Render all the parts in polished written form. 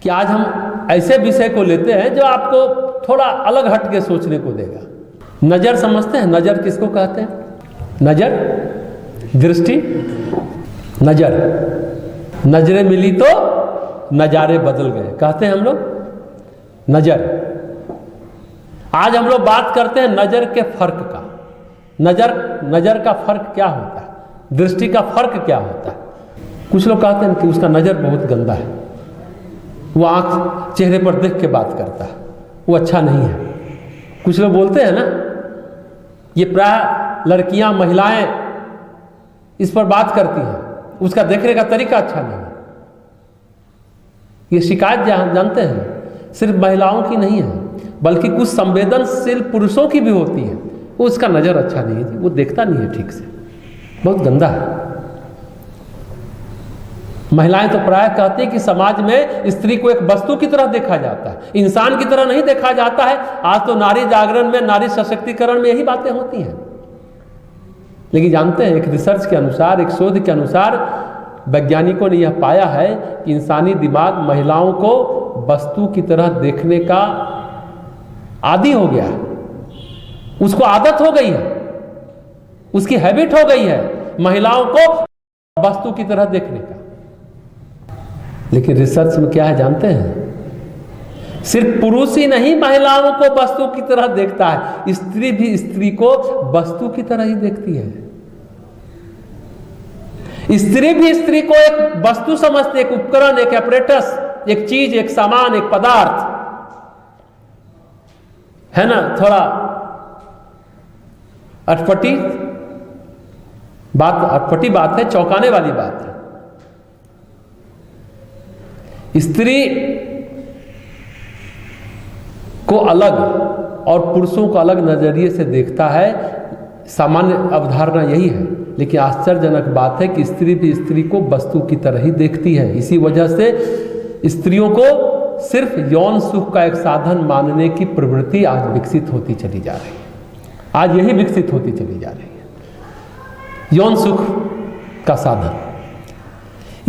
कि आज हम ऐसे विषय को लेते हैं जो आपको थोड़ा अलग हट के सोचने को देगा। नज़र समझते हैं? नज़र किसको कहते हैं? नज़र, दृष्टि, नज़र, नजरें मिली तो नज़ारे बदल गए कहते हैं हम लोग। नज़र, आज हम लोग बात करते हैं नज़र के फर्क का। नज़र का फर्क क्या होता है, दृष्टि का फर्क क्या होता है। कुछ लोग कहते हैं कि उसका नज़र बहुत गंदा है, वो आँख चेहरे पर देख के बात करता है, वो अच्छा नहीं है। कुछ लोग बोलते हैं ना, ये प्राय लड़कियां महिलाएं इस पर बात करती हैं, उसका देखने का तरीका अच्छा नहीं है। ये शिकायत जानते हैं सिर्फ महिलाओं की नहीं है, बल्कि कुछ संवेदनशील पुरुषों की भी होती है। वो उसका नज़र अच्छा नहीं है, वो देखता नहीं है ठीक से, बहुत गंदा है। महिलाएं तो प्राय कहती हैं कि समाज में स्त्री को एक वस्तु की तरह देखा जाता है, इंसान की तरह नहीं देखा जाता है। आज तो नारी जागरण में, नारी सशक्तिकरण में यही बातें होती हैं। लेकिन जानते हैं, एक रिसर्च के अनुसार, एक शोध के अनुसार वैज्ञानिकों ने यह पाया है कि इंसानी दिमाग महिलाओं को वस्तु की तरह देखने का आदी हो गया है। उसको आदत हो गई है, उसकी हैबिट हो गई है महिलाओं को वस्तु की तरह देखने का। लेकिन रिसर्च में क्या है जानते हैं? सिर्फ पुरुष ही नहीं महिलाओं को वस्तु की तरह देखता है, स्त्री भी स्त्री को वस्तु की तरह ही देखती है। स्त्री भी स्त्री को एक वस्तु समझती है, एक उपकरण, एक अपरेटस, एक चीज, एक सामान, एक पदार्थ है ना। थोड़ा अटपटी बात है, चौंकाने वाली बात है। स्त्री को अलग और पुरुषों को अलग नजरिए से देखता है, सामान्य अवधारणा यही है। लेकिन आश्चर्यजनक बात है कि स्त्री भी स्त्री को वस्तु की तरह ही देखती है। इसी वजह से स्त्रियों को सिर्फ यौन सुख का एक साधन मानने की प्रवृत्ति आज विकसित होती चली जा रही है। आज यही विकसित होती चली जा रही है, यौन सुख का साधन।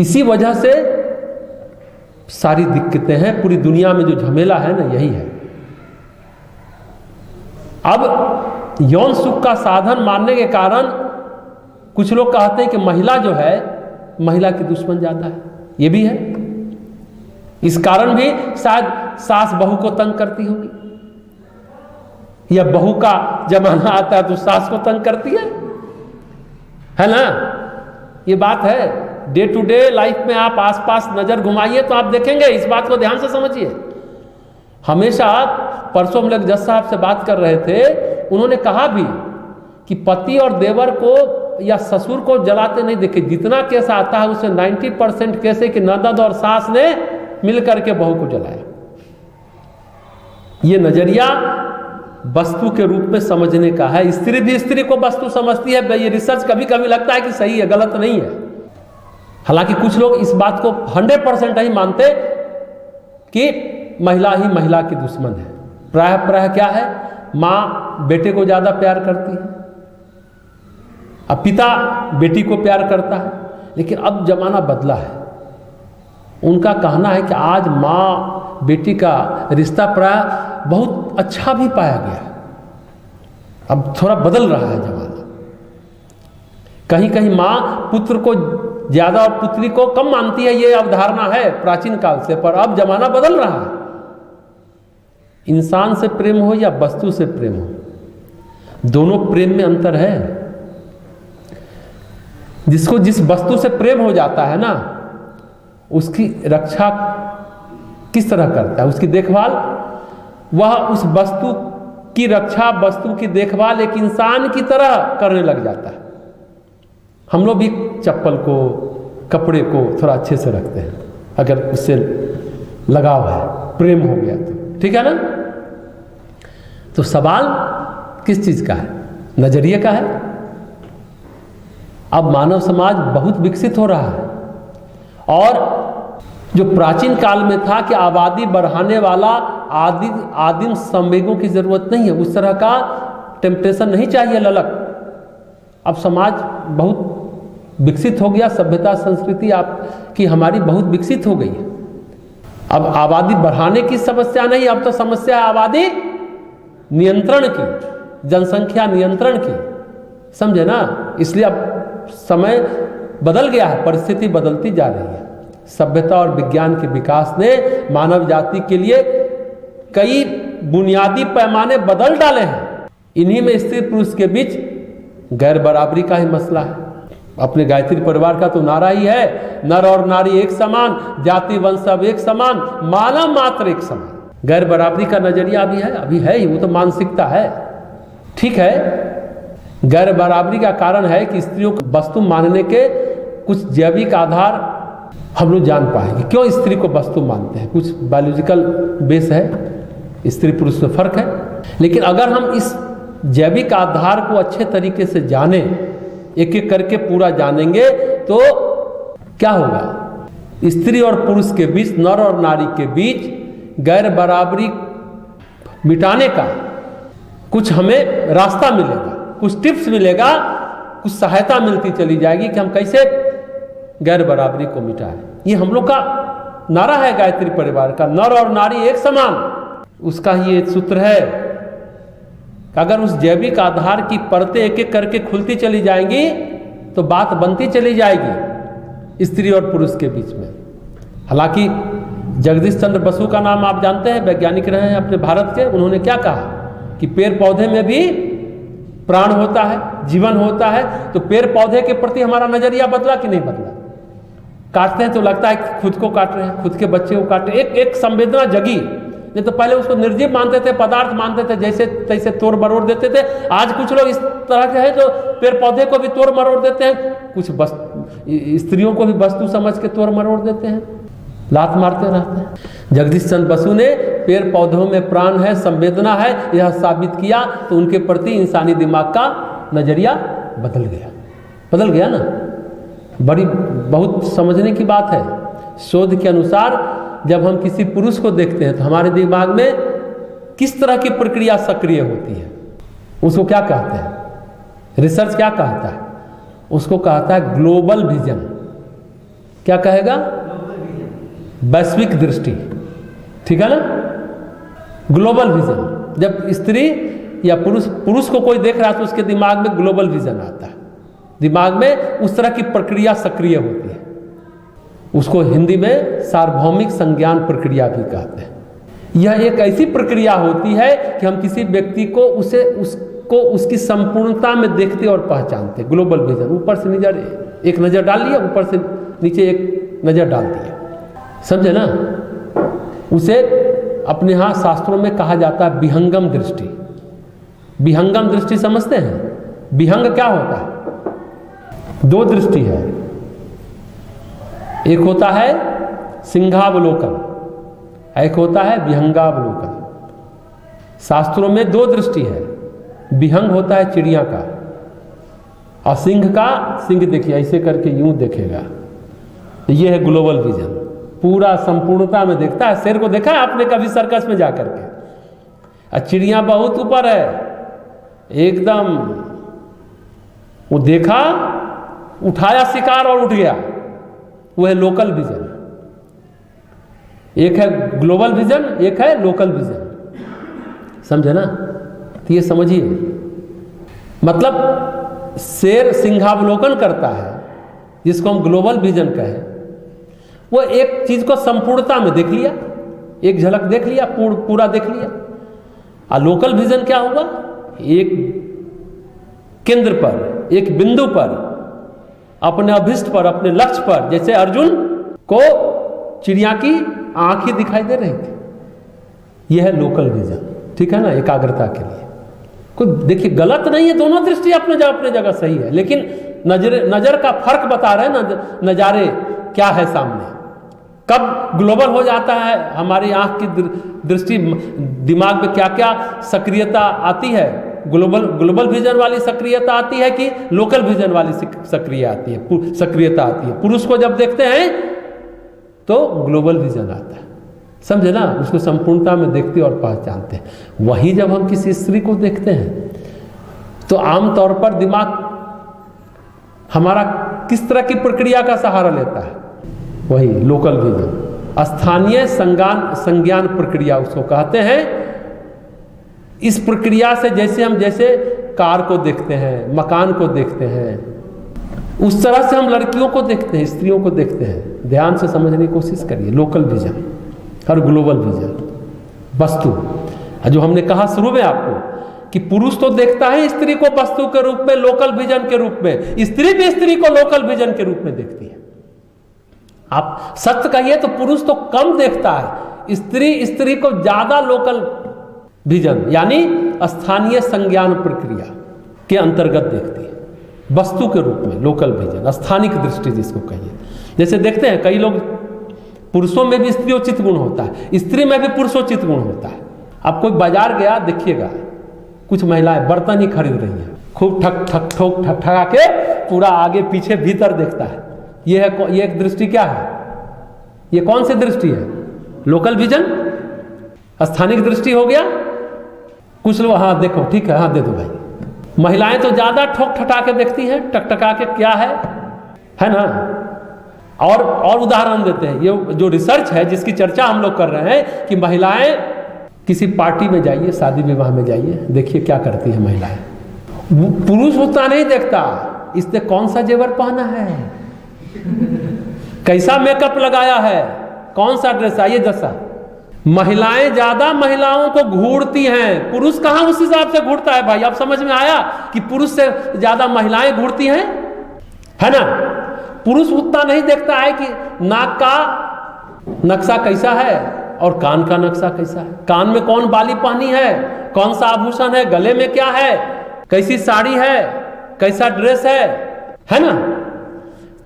इसी वजह से सारी दिक्कतें हैं, पूरी दुनिया में जो झमेला है ना, यही है। अब यौन सुख का साधन मानने के कारण कुछ लोग कहते हैं कि महिला जो है, महिला की दुश्मन ज्यादा है। ये भी है। इस कारण भी शायद सास बहू को तंग करती होगी, या बहू का जमाना आता है तो सास को तंग करती है ना। ये बात है। डे टू डे लाइफ में आप आसपास नजर घुमाइए तो आप देखेंगे। इस बात को ध्यान से समझिए। हमेशा, परसों हम लोग जज साहब से बात कर रहे थे, उन्होंने कहा भी कि पति और देवर को या ससुर को जलाते नहीं देखे। जितना केस आता है उसमें 90% केस है कि ननद और सास ने मिलकर के बहू को जलाया। ये नजरिया वस्तु के रूप में समझने का है। स्त्री भी स्त्री को वस्तु समझती है। ये रिसर्च कभी कभी लगता है कि सही है, गलत नहीं है। हालांकि कुछ लोग इस बात को 100% नहीं मानते कि महिला ही महिला की दुश्मन है। प्रायः क्या है, माँ बेटे को ज्यादा प्यार करती है, अब पिता बेटी को प्यार करता है। लेकिन अब जमाना बदला है। उनका कहना है कि आज माँ बेटी का रिश्ता प्राय बहुत अच्छा भी पाया गया। अब थोड़ा बदल रहा है जमाना। कहीं कहीं माँ पुत्र को ज्यादा और पुत्री को कम मानती है, ये अवधारणा है प्राचीन काल से। पर अब जमाना बदल रहा है। इंसान से प्रेम हो या वस्तु से प्रेम हो, दोनों प्रेम में अंतर है। जिसको जिस वस्तु से प्रेम हो जाता है ना, उसकी रक्षा किस तरह करता है, उसकी देखभाल, वह उस वस्तु की रक्षा, वस्तु की देखभाल एक इंसान की तरह करने लग जाता है। हम लोग भी चप्पल को, कपड़े को थोड़ा अच्छे से रखते हैं अगर उससे लगाव है, प्रेम हो गया तो, ठीक है ना। तो सवाल किस चीज का है? नजरिए का है। अब मानव समाज बहुत विकसित हो रहा है, और जो प्राचीन काल में था कि आबादी बढ़ाने वाला आदिम संवेगों की जरूरत नहीं है, उस तरह का टेम्पटेशन नहीं चाहिए, ललक। अब समाज बहुत विकसित हो गया, सभ्यता संस्कृति आपकी हमारी बहुत विकसित हो गई है। अब आबादी बढ़ाने की समस्या नहीं, अब तो समस्या है आबादी नियंत्रण की, जनसंख्या नियंत्रण की, समझे ना। इसलिए अब समय बदल गया है, परिस्थिति बदलती जा रही है। सभ्यता और विज्ञान के विकास ने मानव जाति के लिए कई बुनियादी पैमाने बदल डाले हैं। इन्हीं में स्त्री पुरुष के बीच गैर बराबरी का ही मसला है। अपने गायत्री परिवार का तो नारा ही है, नर और नारी एक समान, जाति वंश सब एक समान, मानव मात्र एक समान। गैर बराबरी का नजरिया अभी है ही, वो तो मानसिकता है। ठीक है, गैर बराबरी का कारण है कि स्त्रियों को वस्तु मानने के कुछ जैविक आधार हम लोग जान पाएंगे। क्यों स्त्री को वस्तु मानते हैं? कुछ बायोलॉजिकल बेस है, स्त्री पुरुष में फर्क है। लेकिन अगर हम इस जैविक आधार को अच्छे तरीके से जाने, एक एक करके पूरा जानेंगे, तो क्या होगा? स्त्री और पुरुष के बीच, नर और नारी के बीच गैर बराबरी मिटाने का कुछ हमें रास्ता मिलेगा, कुछ टिप्स मिलेगा, कुछ सहायता मिलती चली जाएगी कि हम कैसे गैर बराबरी को मिटाएं। ये हम लोग का नारा है गायत्री परिवार का, नर और नारी एक समान। उसका ही एक सूत्र है कि अगर उस जैविक आधार की परतें एक एक करके खुलती चली जाएंगी तो बात बनती चली जाएगी स्त्री और पुरुष के बीच में। हालांकि जगदीश चंद्र बसु का नाम आप जानते हैं, वैज्ञानिक रहे हैं अपने भारत के। उन्होंने क्या कहा कि पेड़ पौधे में भी प्राण होता है, जीवन होता है। तो पेड़ पौधे के प्रति हमारा नजरिया बदला कि नहीं बदला? काटते हैं तो लगता है कि खुद को काट रहे हैं, खुद के बच्चे को काट रहे हैं। एक संवेदना जगी। नहीं तो पहले उसको निर्जीव मानते थे, पदार्थ मानते थे, जैसे तैसे तोड़ मरोड़ देते थे। आज कुछ लोग इस तरह के हैं जो पेड़ पौधे को भी तोड़ मरोड़ देते हैं, कुछ स्त्रियों को भी वस्तु समझ के तोड़ मरोड़ देते हैं, लात मारते रहते हैं। जगदीश चंद्र बसु ने पेड़ पौधों में प्राण है, संवेदना है, यह साबित किया, तो उनके प्रति इंसानी दिमाग का नजरिया बदल गया ना। बहुत समझने की बात है। शोध के अनुसार जब हम किसी पुरुष को देखते हैं तो हमारे दिमाग में किस तरह की प्रक्रिया सक्रिय होती है, उसको क्या कहते हैं? रिसर्च क्या कहता है? उसको कहता है ग्लोबल विजन। क्या कहेगा? वैश्विक दृष्टि। ठीक है ना, ग्लोबल विजन। जब स्त्री या पुरुष को कोई देख रहा है तो उसके दिमाग में ग्लोबल विजन आता है, दिमाग में उस तरह की प्रक्रिया सक्रिय होती है। उसको हिंदी में सार्वभौमिक संज्ञान प्रक्रिया भी कहते हैं। यह एक ऐसी प्रक्रिया होती है कि हम किसी व्यक्ति को उसको उसकी संपूर्णता में देखते और पहचानते। ग्लोबल विजन, ऊपर से एक नज़र डाल लिया, ऊपर से नीचे एक नज़र डाल दिया, समझे ना। उसे अपने यहाँ शास्त्रों में कहा जाता है विहंगम दृष्टि। विहंगम दृष्टि समझते हैं? विहंग क्या होता है? दो दृष्टि है, एक होता है सिंहावलोकन, एक होता है विहंगावलोकन। शास्त्रों में दो दृष्टि है। विहंग होता है चिड़िया का, और सिंह देखिए ऐसे करके यूं देखेगा, ये है ग्लोबल विजन। पूरा संपूर्णता में देखता है। शेर को देखा है आपने कभी सर्कस में जाकर के? और चिड़िया बहुत ऊपर है एकदम, वो देखा, उठाया शिकार और उठ गया, वो है लोकल विजन। एक है ग्लोबल विजन, एक है लोकल विजन, समझे ना। तो ये समझिए, मतलब शेर सिंहावलोकन करता है, जिसको हम ग्लोबल विजन कहें। वो एक चीज को संपूर्णता में देख लिया, एक झलक देख लिया, पूरा देख लिया। और लोकल विजन क्या होगा? एक केंद्र पर, एक बिंदु पर, अपने अभिष्ट पर, अपने लक्ष्य पर। जैसे अर्जुन को चिड़िया की आंखें दिखाई दे रही थी, यह है लोकल विजन। ठीक है ना, एकाग्रता के लिए। कोई देखिए गलत नहीं है, दोनों दृष्टि अपने जगह सही है, लेकिन नजर का फर्क बता रहे हैं ना, नजारे क्या है सामने। कब ग्लोबल हो जाता है हमारी आंख की दृष्टि, दिमाग में क्या क्या सक्रियता आती है? ग्लोबल विजन वाली सक्रियता आती है कि लोकल विजन वाली सक्रियता आती है? पुरुष को जब देखते हैं तो ग्लोबल विजन आता है, समझे ना। उसको संपूर्णता में देखते और पहचानते हैं। वही जब हम किसी स्त्री को देखते हैं तो आमतौर पर दिमाग हमारा किस तरह की प्रक्रिया का सहारा लेता है? वही लोकल विजन। स्थानीय संज्ञान प्रक्रिया उसको कहते हैं। इस प्रक्रिया से जैसे कार को देखते हैं, मकान को देखते हैं, उस तरह से हम लड़कियों को देखते हैं, स्त्रियों को देखते हैं। ध्यान से समझने की कोशिश करिए। लोकल विजन और ग्लोबल विजन, वस्तु जो हमने कहा शुरू में आपको कि पुरुष तो देखता है स्त्री को वस्तु के रूप में, लोकल विजन के रूप में, स्त्री भी स्त्री को लोकल विजन के रूप में देखती है। आप सत्य कहिए तो पुरुष तो कम देखता है, स्त्री को ज्यादा लोकल विजन यानी स्थानीय संज्ञान प्रक्रिया के अंतर्गत देखती है, वस्तु के रूप में, लोकल विजन, स्थानिक दृष्टि जिसको कहिए। जैसे देखते हैं कई लोग, पुरुषों में भी स्त्रियोचित गुण होता है, स्त्री में भी पुरुषोचित गुण होता है। आप कोई बाजार गया, देखिएगा कुछ महिलाएं बर्तन ही खरीद रही हैं, खूब ठक ठक ठोक ठक ठका के पूरा आगे पीछे भीतर देखता है। ये एक दृष्टि क्या है? ये कौन सी दृष्टि है? लोकल विजन, स्थानिक दृष्टि हो गया। कुछ लोग हाँ देखो ठीक है, हाँ दे दो भाई। महिलाएं तो ज्यादा ठोक ठटा के देखती हैं, टकटका के क्या है ना। और उदाहरण देते हैं, ये जो रिसर्च है जिसकी चर्चा हम लोग कर रहे हैं कि महिलाएं किसी पार्टी में जाइए, शादी विवाह में जाइए, देखिए क्या करती है महिलाएं। पुरुष उतना नहीं देखता, इसने कौन सा जेवर पहना है, कैसा मेकअप लगाया है, कौन सा ड्रेस है, ये जैसा। महिलाएं ज्यादा महिलाओं को घूरती हैं, पुरुष कहां उस हिसाब से घूरता है भाई। अब समझ में आया कि पुरुष से ज्यादा महिलाएं घूरती हैं, है ना। पुरुष उतना नहीं देखता है कि नाक का नक्शा कैसा है और कान का नक्शा कैसा है, कान में कौन बाली पहनी है, कौन सा आभूषण है, गले में क्या है, कैसी साड़ी है, कैसा ड्रेस है ना।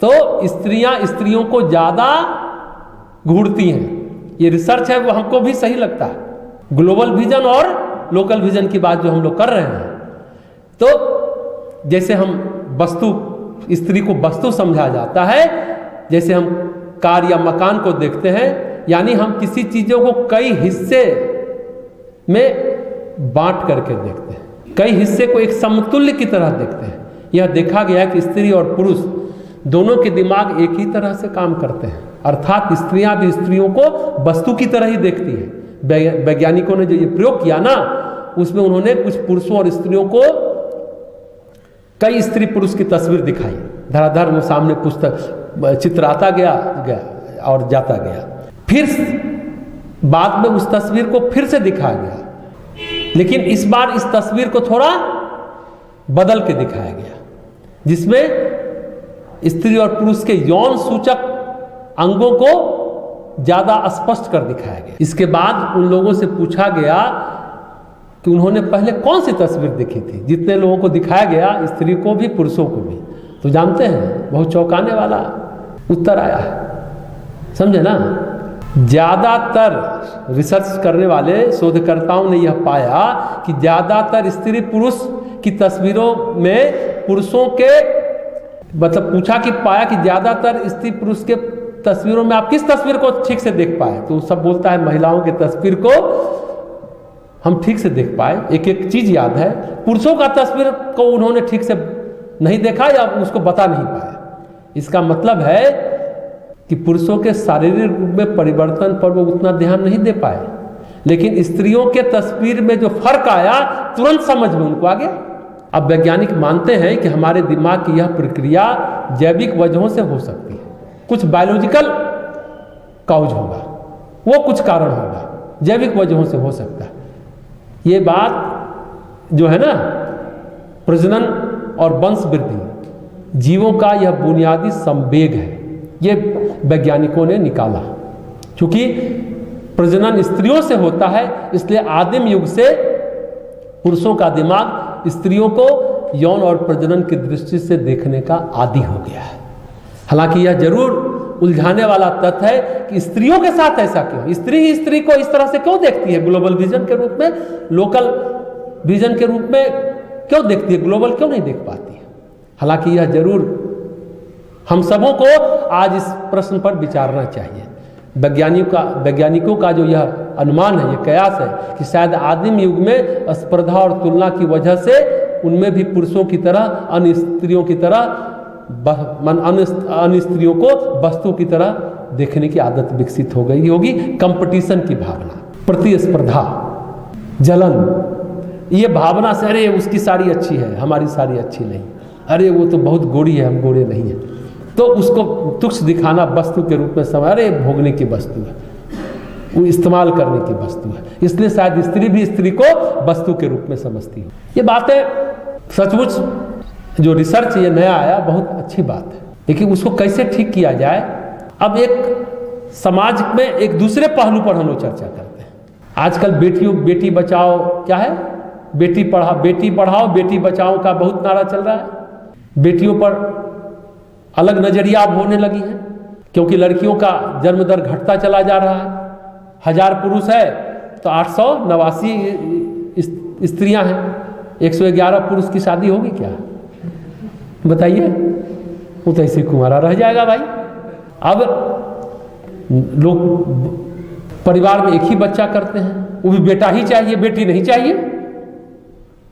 तो स्त्रियों को ज्यादा घूरती हैं। ये रिसर्च है, वो हमको भी सही लगता है। ग्लोबल विजन और लोकल विजन की बात जो हम लोग कर रहे हैं, तो जैसे हम स्त्री को वस्तु समझा जाता है, जैसे हम कार या मकान को देखते हैं, यानी हम किसी चीजों को कई हिस्से में बांट करके देखते हैं, कई हिस्से को एक समतुल्य की तरह देखते हैं। यह देखा गया कि स्त्री और पुरुष दोनों के दिमाग एक ही तरह से काम करते हैं, अर्थात स्त्रियां भी स्त्रियों को वस्तु की तरह ही देखती है। वैज्ञानिकों ने जो ये प्रयोग किया ना, उसमें उन्होंने कुछ पुरुषों और स्त्रियों को कई स्त्री पुरुष की तस्वीर दिखाई, धराधर वो सामने पुस्तक चित्र आता गया और जाता गया। फिर बाद में उस तस्वीर को फिर से दिखाया गया, लेकिन इस बार इस तस्वीर को थोड़ा बदल के दिखाया गया, जिसमें स्त्री और पुरुष के यौन सूचक अंगों को ज्यादा स्पष्ट कर दिखाया गया। इसके बाद उन लोगों से पूछा गया कि उन्होंने पहले कौन सी तस्वीर देखी थी। जितने लोगों को दिखाया गया, स्त्री को भी पुरुषों को भी, तो जानते हैं बहुत चौंकाने वाला उत्तर आया है, समझे ना। ज्यादातर रिसर्च करने वाले शोधकर्ताओं ने यह पाया कि ज्यादातर स्त्री पुरुष की तस्वीरों में पुरुषों के मतलब पूछा कि पाया कि ज्यादातर स्त्री पुरुष के तस्वीरों में आप किस तस्वीर को ठीक से देख पाए, तो सब बोलता है महिलाओं की तस्वीर को हम ठीक से देख पाए, एक एक चीज याद है। पुरुषों का तस्वीर को उन्होंने ठीक से नहीं देखा या उसको बता नहीं पाए। इसका मतलब है कि पुरुषों के शारीरिक रूप में परिवर्तन पर वो उतना ध्यान नहीं दे पाए, लेकिन स्त्रियों के तस्वीर में जो फर्क आया तुरंत समझ में उनको आ गया। अब वैज्ञानिक मानते हैं कि हमारे दिमाग की यह प्रक्रिया जैविक वजहों से हो सकती है, कुछ बायोलॉजिकल कॉज होगा, वो कुछ कारण होगा, जैविक वजहों से हो सकता है। ये बात जो है ना, प्रजनन और वंश वृद्धि जीवों का यह बुनियादी संवेग है, ये वैज्ञानिकों ने निकाला। क्योंकि प्रजनन स्त्रियों से होता है, इसलिए आदिम युग से पुरुषों का दिमाग स्त्रियों को यौन और प्रजनन की दृष्टि से देखने का आदी हो गया है। हालांकि यह जरूर उलझाने वाला तथ्य है कि स्त्रियों के साथ ऐसा क्यों, स्त्री ही स्त्री को इस तरह से क्यों देखती है, ग्लोबल विजन के रूप में, लोकल विजन के रूप में क्यों देखती है, ग्लोबल क्यों नहीं देख पाती है। हालांकि यह जरूर हम सबों को आज इस प्रश्न पर विचारना चाहिए। वैज्ञानिकों का जो यह अनुमान है, यह कयास है कि शायद आदिम युग में स्पर्धा और तुलना की वजह से उनमें भी पुरुषों की तरह अन्य स्त्रियों की तरह अन्य स्त्रियों को वस्तु की तरह देखने की आदत विकसित हो गई होगी। कंपटीशन की भावना, प्रतिस्पर्धा, जलन, ये भावना से अरे उसकी साड़ी अच्छी है, हमारी साड़ी अच्छी नहीं, अरे वो तो बहुत गोरी है, हम गोरे नहीं हैं, तो उसको तुच्छ दिखाना वस्तु के रूप में समझ, अरे भोगने की वस्तु है, वो इस्तेमाल करने की वस्तु है। इसलिए शायद स्त्री भी स्त्री को वस्तु के रूप में समझती है। ये बातें सचमुच जो रिसर्च ये नया आया बहुत अच्छी बात है, लेकिन उसको कैसे ठीक किया जाए। अब एक समाज में एक दूसरे पहलू पर हम लोग चर्चा करते हैं। आजकल बेटी बचाओ क्या है, बेटी पढ़ाओ बेटी बचाओ का बहुत नारा चल रहा है। बेटियों पर अलग नजरिया अब होने लगी है, क्योंकि लड़कियों का जन्म दर घटता चला जा रहा है। 1000 पुरुष है तो 889 स्त्रियां हैं, 111 पुरुष की शादी होगी क्या, बताइए? वो तो ऐसे कुंवारा रह जाएगा भाई। अब लोग परिवार में एक ही बच्चा करते हैं, वो भी बेटा ही चाहिए, बेटी नहीं चाहिए।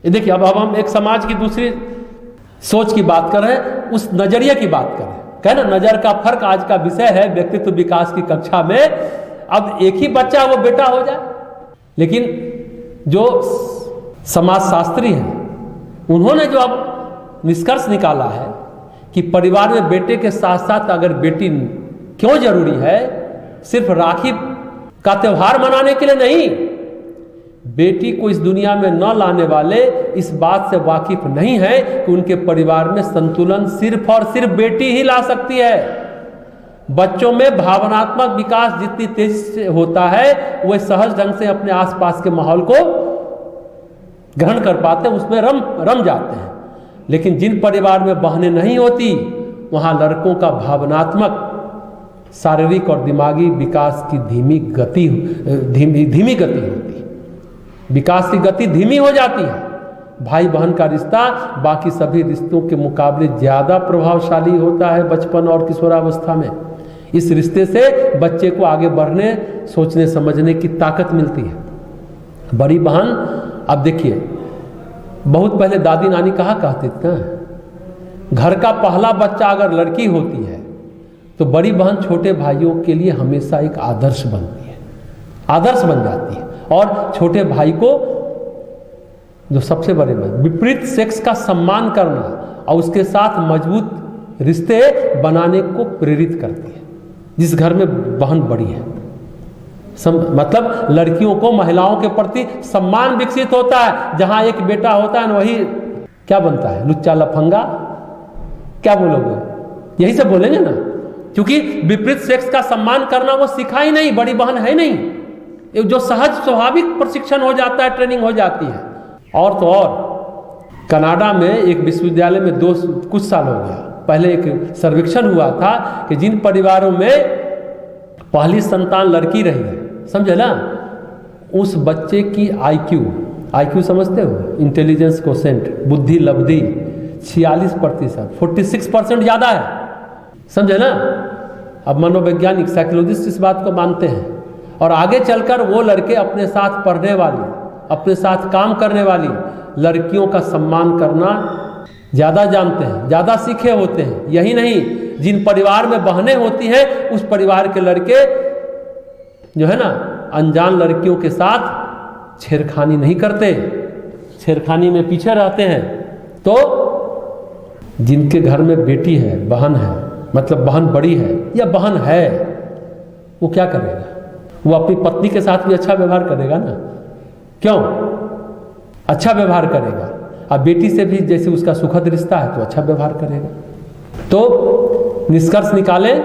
ये देखिए, अब हम एक समाज की दूसरी सोच की बात कर रहे हैं, उस नजरिए की बात कर रहे हैं। कह ना, नजर का फर्क आज का विषय है व्यक्तित्व विकास की कक्षा में। अब एक ही बच्चा वो बेटा हो जाए, लेकिन जो समाजशास्त्री हैं उन्होंने जो अब निष्कर्ष निकाला है कि परिवार में बेटे के साथ साथ अगर बेटी क्यों जरूरी है, सिर्फ राखी का त्योहार मनाने के लिए नहीं, बेटी को इस दुनिया में न लाने वाले इस बात से वाकिफ नहीं है कि उनके परिवार में संतुलन सिर्फ और सिर्फ बेटी ही ला सकती है। बच्चों में भावनात्मक विकास जितनी तेजी से होता है, वह सहज ढंग से अपने आसपास के माहौल को ग्रहण कर पाते हैं, उसमें रम जाते हैं। लेकिन जिन परिवार में बहनें नहीं होती, वहां लड़कों का भावनात्मक, शारीरिक और दिमागी विकास की धीमी गति होती है। विकास की गति धीमी हो जाती है। भाई बहन का रिश्ता बाकी सभी रिश्तों के मुकाबले ज़्यादा प्रभावशाली होता है बचपन और किशोरावस्था में। इस रिश्ते से बच्चे को आगे बढ़ने, सोचने समझने की ताकत मिलती है। बड़ी बहन, अब देखिए, बहुत पहले दादी नानी कहा कहती थी ना, घर का पहला बच्चा अगर लड़की होती है तो बड़ी बहन छोटे भाइयों के लिए हमेशा एक आदर्श बनती है, आदर्श बन जाती है। और छोटे भाई को, जो सबसे बड़े भाई, विपरीत सेक्स का सम्मान करना और उसके साथ मजबूत रिश्ते बनाने को प्रेरित करती है। जिस घर में बहन बड़ी है, मतलब लड़कियों को, महिलाओं के प्रति सम्मान विकसित होता है। जहां एक बेटा होता है, वही क्या बनता है, लुच्चा लफंगा। क्या बोलोगे? यही सब बोलेंगे ना, क्योंकि विपरीत सेक्स का सम्मान करना वो सीखा ही नहीं, बड़ी बहन है नहीं, जो सहज स्वाभाविक प्रशिक्षण हो जाता है, ट्रेनिंग हो जाती है। और तो और कनाडा में एक विश्वविद्यालय में कुछ साल हो गया पहले एक सर्वेक्षण हुआ था कि जिन परिवारों में पहली संतान लड़की रही है, समझे ना, उस बच्चे की आईक्यू समझते हो, इंटेलिजेंस कोसेंट, बुद्धि लब्धि 46%, 46% ज़्यादा है, समझे ना। अब मनोवैज्ञानिक, साइकोलॉजिस्ट इस बात को मानते हैं। और आगे चलकर वो लड़के अपने साथ पढ़ने वाली, अपने साथ काम करने वाली लड़कियों का सम्मान करना ज़्यादा जानते हैं, ज़्यादा सीखे होते हैं। यही नहीं, जिन परिवार में बहनें होती हैं, उस परिवार के लड़के जो है ना, अनजान लड़कियों के साथ छेड़खानी नहीं करते, छेड़खानी में पीछे रहते हैं। तो जिनके घर में बेटी है, बहन है, मतलब बहन बड़ी है या बहन है, वो क्या करेगा? वो अपनी पत्नी के साथ भी अच्छा व्यवहार करेगा ना। क्यों? अच्छा व्यवहार करेगा। अब बेटी से भी जैसे उसका सुखद रिश्ता है तो अच्छा व्यवहार करेगा। तो निष्कर्ष निकालें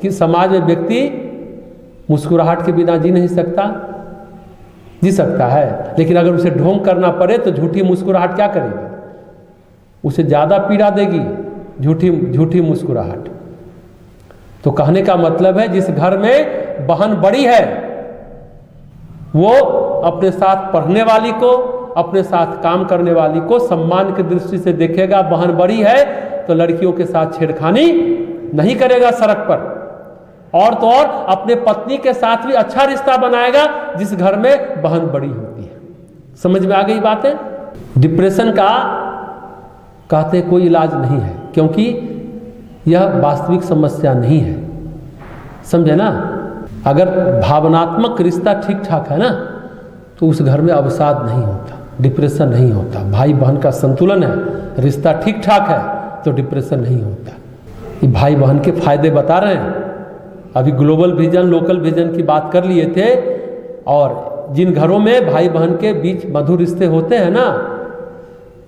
कि समाज में व्यक्ति मुस्कुराहट के बिना जी नहीं सकता, जी सकता है, लेकिन अगर उसे ढोंग करना पड़े तो झूठी मुस्कुराहट क्या करेगी? उसे ज़्यादा पीड़ा देगी झूठी मुस्कुराहट। तो कहने का मतलब है, जिस घर में बहन बड़ी है, वो अपने साथ पढ़ने वाली को, अपने साथ काम करने वाली को सम्मान की दृष्टि से देखेगा। बहन बड़ी है तो लड़कियों के साथ छेड़खानी नहीं करेगा सड़क पर। और तो और अपने पत्नी के साथ भी अच्छा रिश्ता बनाएगा जिस घर में बहन बड़ी होती है। समझ में आ गई बातें? डिप्रेशन का कहते कोई इलाज नहीं है, क्योंकि यह वास्तविक समस्या नहीं है। समझे ना। अगर भावनात्मक रिश्ता ठीक ठाक है ना तो उस घर में अवसाद नहीं होता, डिप्रेशन नहीं होता। भाई बहन का संतुलन है, रिश्ता ठीक ठाक है तो डिप्रेशन नहीं होता। ये भाई बहन के फायदे बता रहे हैं। अभी ग्लोबल विजन लोकल विजन की बात कर लिए थे। और जिन घरों में भाई बहन के बीच मधुर रिश्ते होते हैं ना,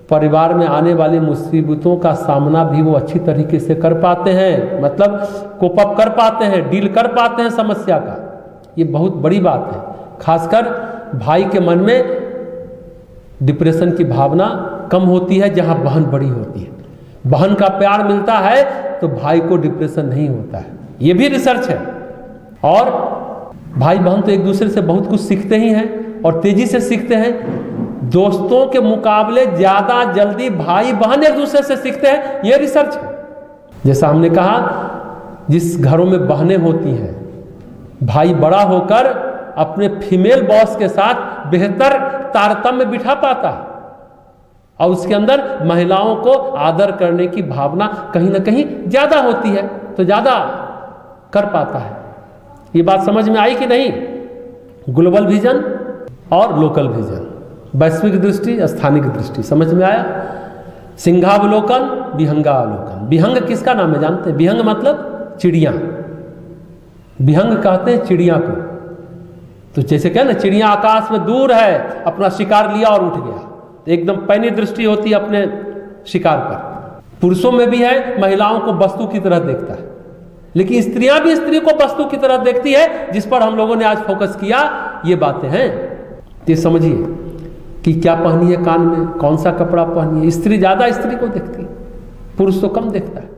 परिवार में आने वाली मुसीबतों का सामना भी वो अच्छी तरीके से कर पाते हैं, मतलब कोप अप कर पाते हैं, डील कर पाते हैं समस्या का। ये बहुत बड़ी बात है। खासकर भाई के मन में डिप्रेशन की भावना कम होती है जहां बहन बड़ी होती है। बहन का प्यार मिलता है तो भाई को डिप्रेशन नहीं होता है। ये भी रिसर्च है। और भाई बहन तो एक दूसरे से बहुत कुछ सीखते ही हैं और तेजी से सीखते हैं। दोस्तों के मुकाबले ज्यादा जल्दी भाई बहन एक दूसरे से सीखते हैं, यह रिसर्च है। जैसा हमने कहा, जिस घरों में बहनें होती हैं, भाई बड़ा होकर अपने फीमेल बॉस के साथ बेहतर तारतम्य बिठा पाता है और उसके अंदर महिलाओं को आदर करने की भावना कहीं ना कहीं ज्यादा होती है तो ज्यादा कर पाता है। ये बात समझ में आई कि नहीं? ग्लोबल विजन और लोकल विजन, वैश्विक दृष्टि, स्थानिक दृष्टि, समझ में आया? सिंहावलोकन, विहंगावलोकन। विहंग किसका नाम है जानते हैं? विहंग मतलब चिड़िया। विहंग कहते हैं चिड़िया को। तो जैसे क्या ना, चिड़िया आकाश में दूर है, अपना शिकार लिया और उठ गया, तो एकदम पैनी दृष्टि होती है अपने शिकार पर। पुरुषों में भी है, महिलाओं को वस्तु की तरह देखता है, लेकिन स्त्रियां भी स्त्री को वस्तु की तरह देखती है, जिस पर हम लोगों ने आज फोकस किया। ये बातें हैं, तो समझिए कि क्या पहनी है कान में, कौन सा कपड़ा पहनी है। स्त्री ज्यादा स्त्री को देखती है, पुरुष तो कम देखता है।